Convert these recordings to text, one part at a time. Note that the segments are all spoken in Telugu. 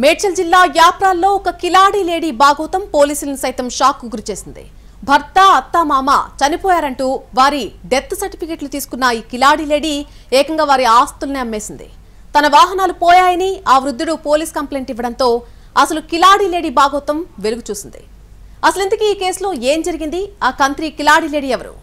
మేడ్చల్ జిల్లా యాప్రాల్లో ఒక కిలాడి లేడీ బాగోతం పోలీసులను సైతం షాక్ కు గురిచేసింది. భర్త అత్త మామ చనిపోయారంటూ వారి డెత్ సర్టిఫికెట్లు తీసుకున్న ఈ కిలాడి లేడీ ఏకంగా వారి ఆస్తుల్ని అమ్మేసింది. తన వాహనాలు పోయాయని ఆ వృద్ధుడు పోలీస్ కంప్లైంట్ ఇవ్వడంతో అసలు కిలాడి లేడీ బాగోతం వెలుగు చూసింది. అసలు ఇంతకీ ఈ కేసులో ఏం జరిగింది? ఆ కంత్రి కిలాడి లేడీ ఎవరు?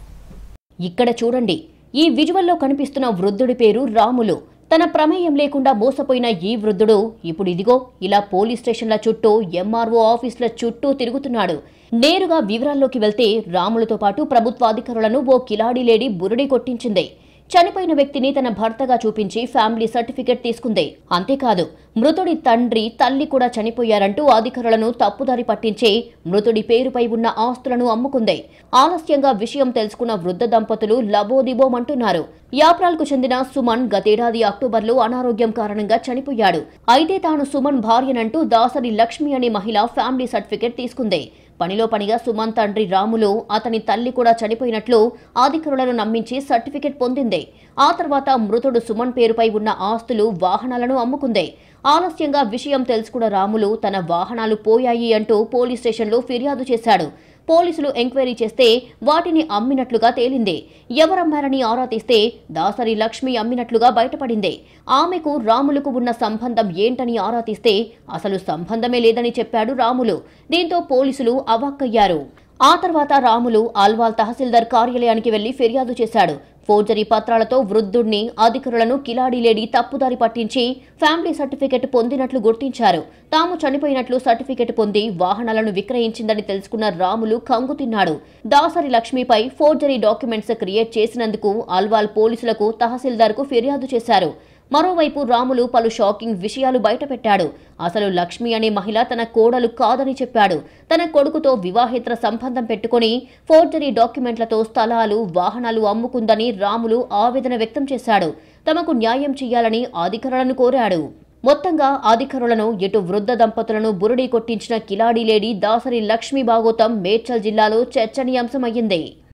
ఇక్కడ చూడండి, ఈ విజువల్లో కనిపిస్తున్న వృద్ధుడి పేరు రాములు. తన ప్రమేయం లేకుండా మోసపోయిన ఈ వృద్ధుడు ఇప్పుడు ఇదిగో ఇలా పోలీస్ స్టేషన్ల చుట్టూ, ఎంఆర్ఓ ఆఫీసుల చుట్టూ తిరుగుతున్నాడు. నేరుగా వివరాల్లోకి వెళ్తే రాములతో పాటు ప్రభుత్వ అధికారులను ఓ కిలాడి లేడీ బురిడి కొట్టించింది. చనిపోయిన వ్యక్తిని తన భర్తగా చూపించి ఫ్యామిలీ సర్టిఫికెట్ తీసుకుంది. అంతేకాదు, మృతుడి తండ్రి తల్లి కూడా చనిపోయారంటూ అధికారులను తప్పుదారి పట్టించి మృతుడి పేరుపై ఉన్న ఆస్తులను అమ్ముకుంది. ఆలస్యంగా విషయం తెలుసుకున్న వృద్ధ దంపతులు లబోదిబోమంటున్నారు. యాప్రాల్కు చెందిన సుమన్ గతేడాది అక్టోబర్లో అనారోగ్యం కారణంగా చనిపోయాడు. అయితే తాను సుమన్ భార్యనంటూ దాసరి లక్ష్మి అనే మహిళ ఫ్యామిలీ సర్టిఫికెట్ తీసుకుంది. పనిలో పనిగా సుమన్ తండ్రి రాములు అతని తల్లి కూడా చనిపోయినట్లు అధికారులను నమ్మించి సర్టిఫికెట్ పొందింది. ఆ తర్వాత మృతుడు సుమన్ పేరుపై ఉన్న ఆస్తులు, వాహనాలను అమ్ముకుంది. ఆలస్యంగా విషయం తెలుసుకున్న రాములు తన వాహనాలు పోయాయి అంటూ పోలీస్ స్టేషన్లో ఫిర్యాదు చేశాడు. పోలీసులు ఎంక్వైరీ చేస్తే వాటిని అమ్మినట్లుగా తేలింది. ఎవరమ్మారని ఆరా తీస్తే దాసరి లక్ష్మి అమ్మినట్లుగా బయటపడింది. ఆమెకు రాములకు ఉన్న సంబంధం ఏంటని ఆరా తీస్తే అసలు సంబంధమే లేదని చెప్పాడు రాములు. దీంతో పోలీసులు అవాక్కయ్యారు. ఆ తర్వాత రాములు ఆల్వాల్ తహసీల్దార్ కార్యాలయానికి వెళ్లి ఫిర్యాదు చేశాడు. ఫోర్జరీ పత్రాలతో వృద్ధుడిని, అధికారులను కిలాడి లేడీ తప్పుదారి పట్టించి ఫ్యామిలీ సర్టిఫికెట్ పొందినట్లు గుర్తించారు. తాము చనిపోయినట్లు సర్టిఫికెట్ పొంది వాహనాలను విక్రయించిందని తెలుసుకున్న రాములు కంగుతిన్నాడు. దాసరి లక్ష్మిపై ఫోర్జరీ డాక్యుమెంట్స్ క్రియేట్ చేసినందుకు ఆల్వాల్ పోలీసులకు, తహసీల్దార్కు ఫిర్యాదు చేశారు. మరోవైపు రాములు పలు షాకింగ్ విషయాలు బయటపెట్టాడు. అసలు లక్ష్మి అనే మహిళ తన కోడలు కాదని చెప్పాడు. తన కొడుకుతో వివాహేతర సంబంధం పెట్టుకుని ఫోర్జరీ డాక్యుమెంట్లతో స్థలాలు, వాహనాలు అమ్ముకుందని రాములు ఆవేదన వ్యక్తం చేశాడు. తమకు న్యాయం చేయాలని అధికారులను కోరాడు. మొత్తంగా అధికారులను, ఇటు వృద్ధ దంపతులను బురిడి కొట్టించిన కిలాడి లేడీ దాసరి లక్ష్మి బాగోతం మేడ్చల్ జిల్లాలో చర్చనీయాంశమయ్యింది.